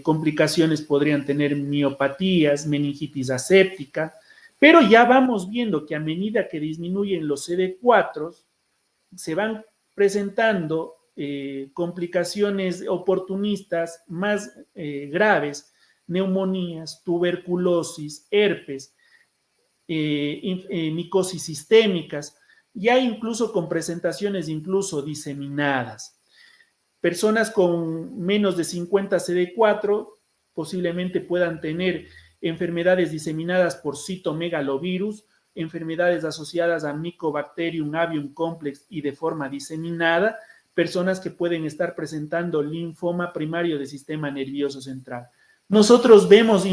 complicaciones podrían tener miopatías, meningitis aséptica, pero ya vamos viendo que a medida que disminuyen los CD4, se van presentando complicaciones oportunistas más graves, neumonías, tuberculosis, herpes, micosis sistémicas, ya incluso con presentaciones incluso diseminadas. Personas con menos de 50 CD4 posiblemente puedan tener enfermedades diseminadas por citomegalovirus, enfermedades asociadas a Mycobacterium avium complex y de forma diseminada, personas que pueden estar presentando linfoma primario del sistema nervioso central. Nosotros vemos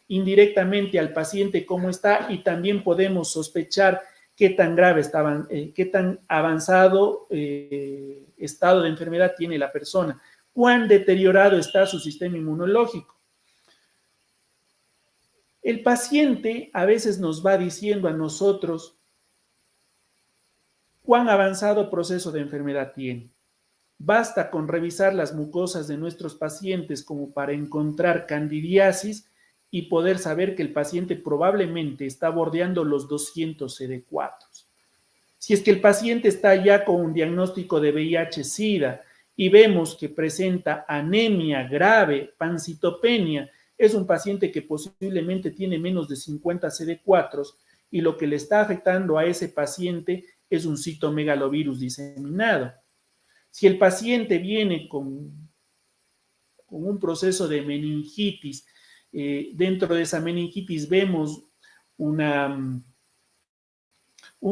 indirectamente al paciente cómo está y también podemos sospechar qué tan grave estaban, qué tan avanzado estado de enfermedad tiene la persona, cuán deteriorado está su sistema inmunológico. El paciente a veces nos va diciendo a nosotros cuán avanzado proceso de enfermedad tiene. Basta con revisar las mucosas de nuestros pacientes como para encontrar candidiasis y poder saber que el paciente probablemente está bordeando los 200 CD4. Si es que el paciente está ya con un diagnóstico de VIH-Sida y vemos que presenta anemia grave, pancitopenia, es un paciente que posiblemente tiene menos de 50 CD4 y lo que le está afectando a ese paciente es un citomegalovirus diseminado. Si el paciente viene con un proceso de meningitis, dentro de esa meningitis vemos un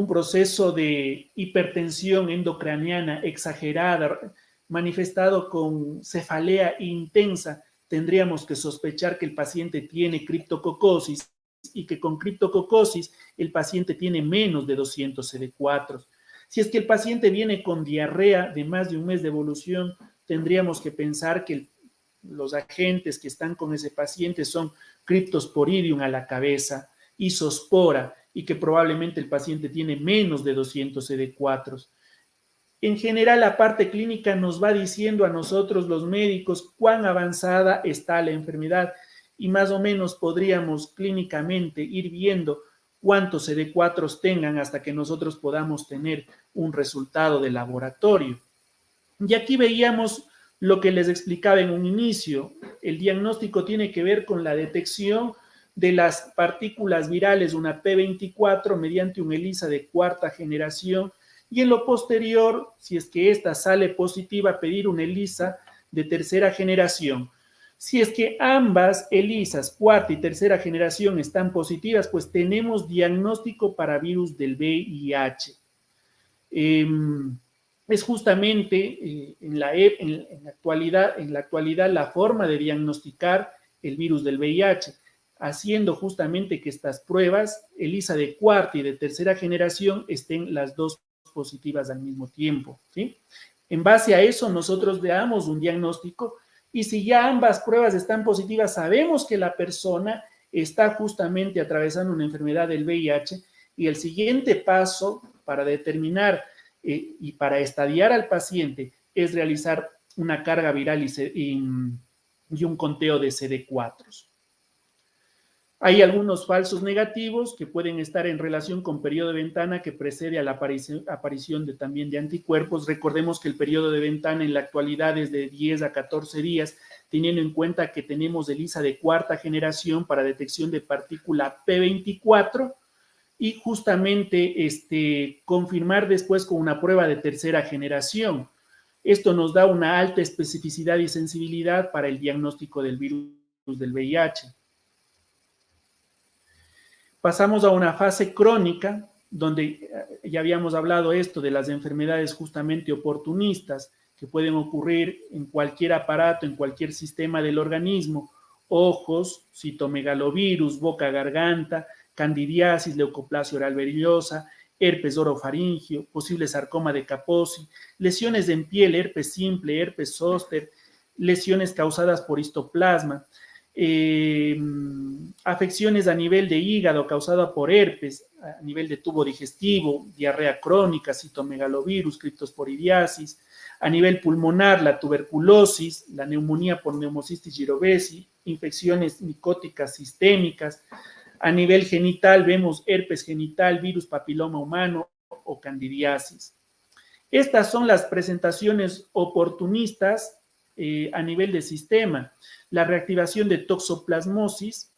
proceso de hipertensión endocraniana exagerada, manifestado con cefalea intensa, tendríamos que sospechar que el paciente tiene criptococosis y que con criptococosis el paciente tiene menos de 200 CD4. Si es que el paciente viene con diarrea de más de un mes de evolución, tendríamos que pensar que los agentes que están con ese paciente son Cryptosporidium a la cabeza, Isospora, y que probablemente el paciente tiene menos de 200 CD4. En general, la parte clínica nos va diciendo a nosotros los médicos cuán avanzada está la enfermedad y más o menos podríamos clínicamente ir viendo cuántos CD4 tengan hasta que nosotros podamos tener un resultado de laboratorio. Y aquí veíamos lo que les explicaba en un inicio. El diagnóstico tiene que ver con la detección de las partículas virales, una P24, mediante un ELISA de cuarta generación, y en lo posterior, si es que esta sale positiva, pedir un ELISA de tercera generación. Si es que ambas ELISAs, cuarta y tercera generación, están positivas, pues tenemos diagnóstico para virus del VIH. Es justamente en la actualidad la forma de diagnosticar el virus del VIH, haciendo justamente que estas pruebas, ELISA de cuarta y de tercera generación, estén las dos positivas al mismo tiempo, ¿sí? En base a eso, nosotros damos un diagnóstico y si ya ambas pruebas están positivas, sabemos que la persona está justamente atravesando una enfermedad del VIH y el siguiente paso para determinar y para estadiar al paciente es realizar una carga viral y un conteo de CD4. Hay algunos falsos negativos que pueden estar en relación con periodo de ventana que precede a la aparición también de anticuerpos. Recordemos que el periodo de ventana en la actualidad es de 10 a 14 días, teniendo en cuenta que tenemos ELISA de cuarta generación para detección de partícula P24 y justamente confirmar después con una prueba de tercera generación. Esto nos da una alta especificidad y sensibilidad para el diagnóstico del virus del VIH. Pasamos a una fase crónica, donde ya habíamos hablado esto de las enfermedades justamente oportunistas, que pueden ocurrir en cualquier aparato, en cualquier sistema del organismo, ojos, citomegalovirus, boca-garganta, candidiasis, leucoplasia oral verullosa, herpes orofaringio, posible sarcoma de Kaposi, lesiones en piel, herpes simple, herpes zóster, lesiones causadas por histoplasma, afecciones a nivel de hígado causada por herpes, a nivel de tubo digestivo, diarrea crónica, citomegalovirus, criptosporidiasis, a nivel pulmonar, la tuberculosis, la neumonía por Pneumocystis jirovecii, infecciones micóticas sistémicas, a nivel genital vemos herpes genital, virus papiloma humano o candidiasis. Estas son las presentaciones oportunistas a nivel de sistema. La reactivación de toxoplasmosis,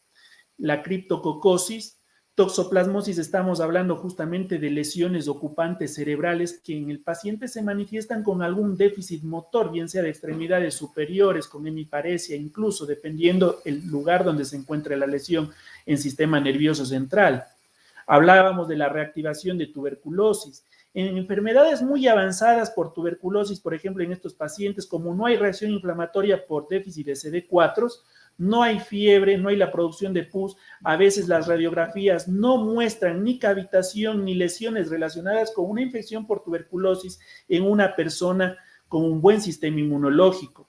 la criptococosis, Toxoplasmosis, estamos hablando justamente de lesiones ocupantes cerebrales que en el paciente se manifiestan con algún déficit motor, bien sea de extremidades superiores, con hemiparesia, incluso dependiendo el lugar donde se encuentre la lesión en sistema nervioso central. Hablábamos de la reactivación de tuberculosis. En enfermedades muy avanzadas por tuberculosis, por ejemplo, en estos pacientes, como no hay reacción inflamatoria por déficit de CD4, no hay fiebre, no hay la producción de pus, a veces las radiografías no muestran ni cavitación ni lesiones relacionadas con una infección por tuberculosis en una persona con un buen sistema inmunológico.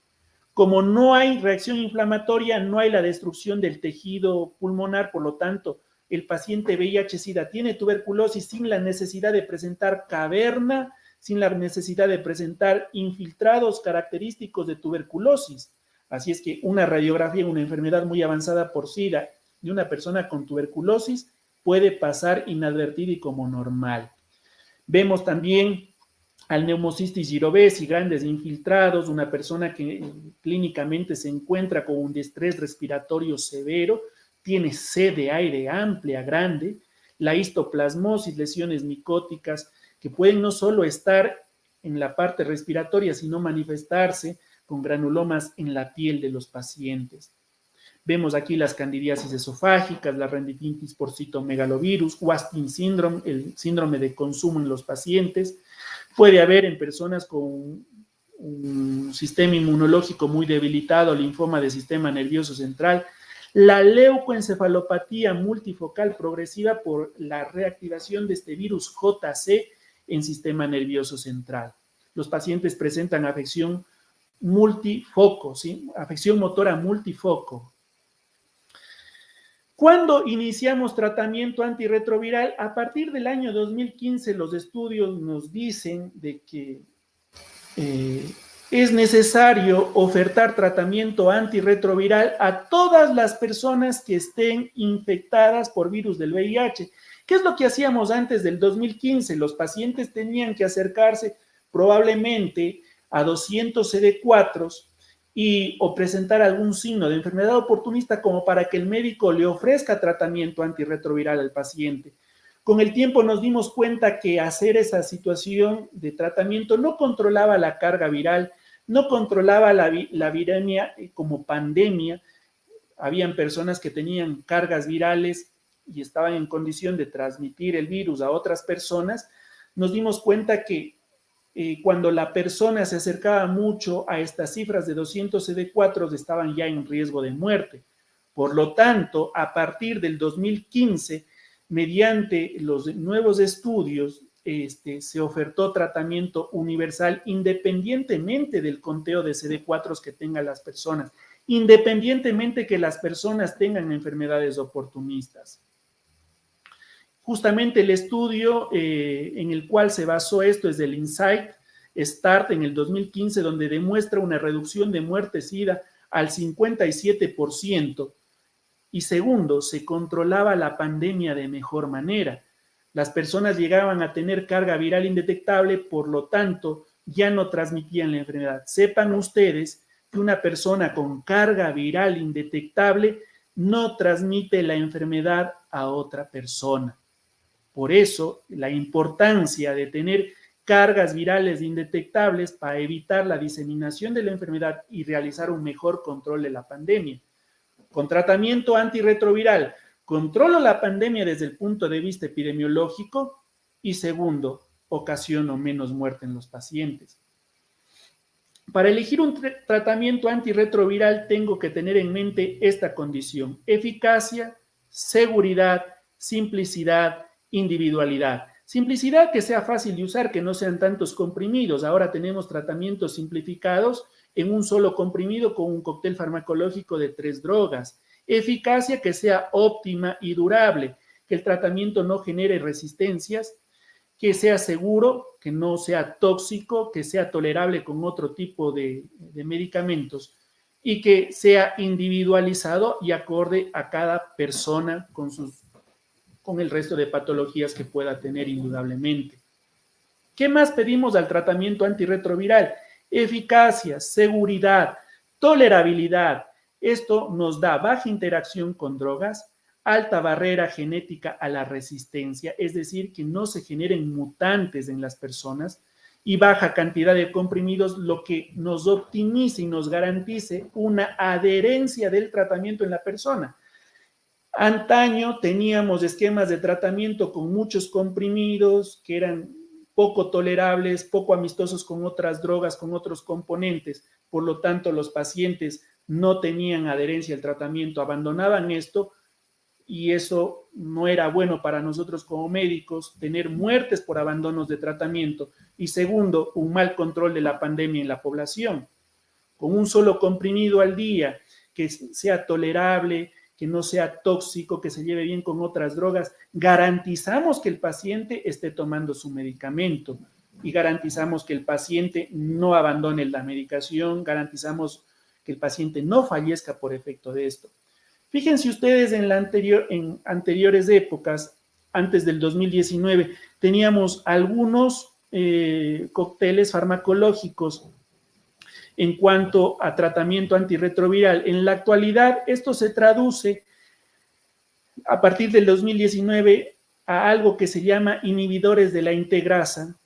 Como no hay reacción inflamatoria, no hay la destrucción del tejido pulmonar, por lo tanto, el paciente VIH-Sida tiene tuberculosis sin la necesidad de presentar caverna, sin la necesidad de presentar infiltrados característicos de tuberculosis. Así es que una radiografía en una enfermedad muy avanzada por SIDA de una persona con tuberculosis puede pasar inadvertida y como normal. Vemos también al Pneumocystis jirovecii, grandes infiltrados, una persona que clínicamente se encuentra con un distrés respiratorio severo, tiene sed de aire amplia, grande, la histoplasmosis, lesiones micóticas, que pueden no solo estar en la parte respiratoria, sino manifestarse con granulomas en la piel de los pacientes. Vemos aquí las candidiasis esofágicas, la rinitis por citomegalovirus, Wasting síndrome, el síndrome de consumo en los pacientes. Puede haber en personas con un sistema inmunológico muy debilitado, linfoma de sistema nervioso central, la leucoencefalopatía multifocal progresiva por la reactivación de este virus JC en sistema nervioso central. Los pacientes presentan afección multifoco, ¿sí? Afección motora multifoco. ¿Cuándo iniciamos tratamiento antirretroviral? A partir del año 2015 los estudios nos dicen de que es necesario ofertar tratamiento antirretroviral a todas las personas que estén infectadas por virus del VIH. ¿Qué es lo que hacíamos antes del 2015? Los pacientes tenían que acercarse probablemente a 200 CD4 o presentar algún signo de enfermedad oportunista como para que el médico le ofrezca tratamiento antirretroviral al paciente. Con el tiempo nos dimos cuenta que hacer esa situación de tratamiento no controlaba la carga viral, no controlaba la viremia como pandemia. Habían personas que tenían cargas virales y estaban en condición de transmitir el virus a otras personas. Nos dimos cuenta que cuando la persona se acercaba mucho a estas cifras de 200 CD4 estaban ya en riesgo de muerte. Por lo tanto, a partir del 2015, mediante los nuevos estudios, se ofertó tratamiento universal independientemente del conteo de CD4 que tengan las personas, independientemente que las personas tengan enfermedades oportunistas. Justamente el estudio en el cual se basó esto es del Insight Start en el 2015, donde demuestra una reducción de muerte SIDA al 57%. Y segundo, se controlaba la pandemia de mejor manera. Las personas llegaban a tener carga viral indetectable, por lo tanto, ya no transmitían la enfermedad. Sepan ustedes que una persona con carga viral indetectable no transmite la enfermedad a otra persona. Por eso, la importancia de tener cargas virales indetectables para evitar la diseminación de la enfermedad y realizar un mejor control de la pandemia. Con tratamiento antirretroviral, controlo la pandemia desde el punto de vista epidemiológico y segundo, ocasiono menos muerte en los pacientes. Para elegir un tratamiento antirretroviral tengo que tener en mente esta condición: eficacia, seguridad, simplicidad, individualidad. Simplicidad, que sea fácil de usar, que no sean tantos comprimidos. Ahora tenemos tratamientos simplificados en un solo comprimido con un cóctel farmacológico de 3 drogas. Eficacia, que sea óptima y durable, que el tratamiento no genere resistencias, que sea seguro, que no sea tóxico, que sea tolerable con otro tipo de medicamentos y que sea individualizado y acorde a cada persona con el resto de patologías que pueda tener indudablemente. ¿Qué más pedimos al tratamiento antirretroviral? Eficacia, seguridad, tolerabilidad. Esto nos da baja interacción con drogas, alta barrera genética a la resistencia, es decir, que no se generen mutantes en las personas, y baja cantidad de comprimidos, lo que nos optimice y nos garantice una adherencia del tratamiento en la persona. Antaño teníamos esquemas de tratamiento con muchos comprimidos que eran poco tolerables, poco amistosos con otras drogas, con otros componentes. Por lo tanto, los pacientes no tenían adherencia al tratamiento, abandonaban esto, y eso no era bueno para nosotros como médicos, tener muertes por abandonos de tratamiento. Y segundo, un mal control de la pandemia en la población. Con un solo comprimido al día, que sea tolerable, que no sea tóxico, que se lleve bien con otras drogas, garantizamos que el paciente esté tomando su medicamento y garantizamos que el paciente no abandone la medicación, garantizamos que el paciente no fallezca por efecto de esto. Fíjense ustedes en anteriores épocas, antes del 2019, teníamos algunos cócteles farmacológicos en cuanto a tratamiento antirretroviral. En la actualidad, esto se traduce a partir del 2019 a algo que se llama inhibidores de la integrasa,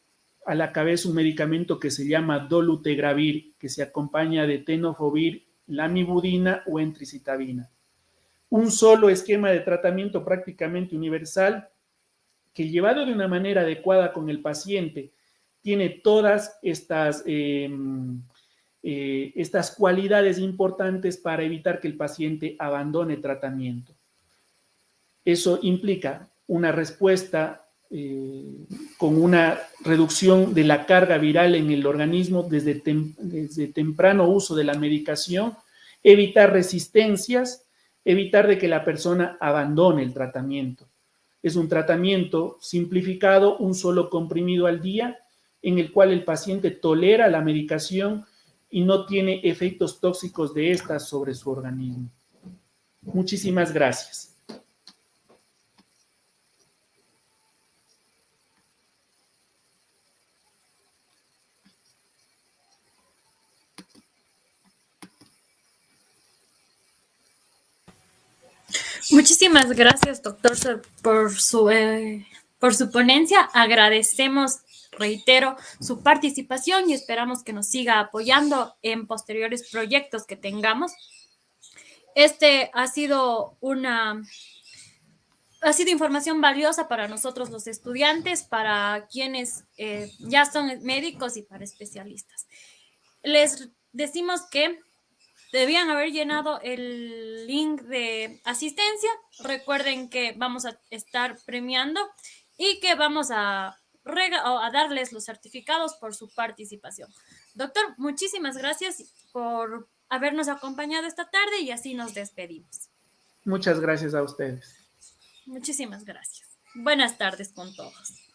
a la cabeza un medicamento que se llama dolutegravir, que se acompaña de tenofovir, lamivudina o entricitabina. Un solo esquema de tratamiento prácticamente universal que, llevado de una manera adecuada con el paciente, tiene todas estas cualidades importantes para evitar que el paciente abandone tratamiento. Eso implica una respuesta con una reducción de la carga viral en el organismo desde temprano uso de la medicación, evitar resistencias, evitar de que la persona abandone el tratamiento. Es un tratamiento simplificado, un solo comprimido al día, en el cual el paciente tolera la medicación y no tiene efectos tóxicos de estas sobre su organismo. Muchísimas gracias. Muchísimas gracias, doctor, por su ponencia. Agradecemos, reitero, su participación y esperamos que nos siga apoyando en posteriores proyectos que tengamos. Este ha sido información valiosa para nosotros los estudiantes, para quienes ya son médicos y para especialistas. Les decimos que debían haber llenado el link de asistencia. Recuerden que vamos a estar premiando y que vamos a darles los certificados por su participación. Doctor, muchísimas gracias por habernos acompañado esta tarde y así nos despedimos. Muchas gracias a ustedes. Muchísimas gracias. Buenas tardes con todos.